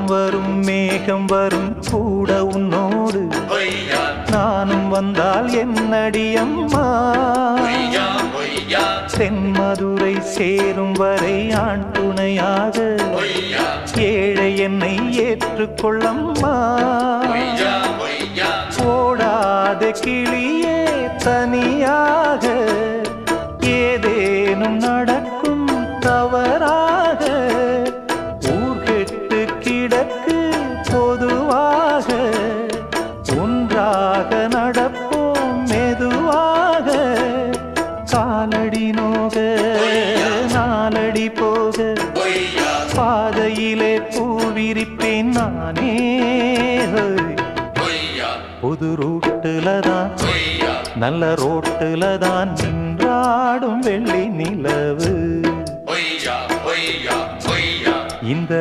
வரும் மேகம் வரும் கூட உன்னோடு நானும் வந்தால் என்னடி அம்மா தென்மதுரை சேரும் வரை ஆண் துணையாக ஏழை என்னை ஏற்றுக்கொள்ளம்மா ஓடாத கிளியே தனியாக ஏதேனும் நடக்கும் தவறாக ஊர்கெட்டு கிடக்கு பொதுவாக ஒன்றாக நடப்போம் மெதுவாக காலடி நோக நாலடி போக பாதையிலே பூவிரிப்பேன் நானே புது ரூட்டுல தான் நல்ல ரோட்டுல தான் நின்றாடும் வெள்ளி நிலவு இந்த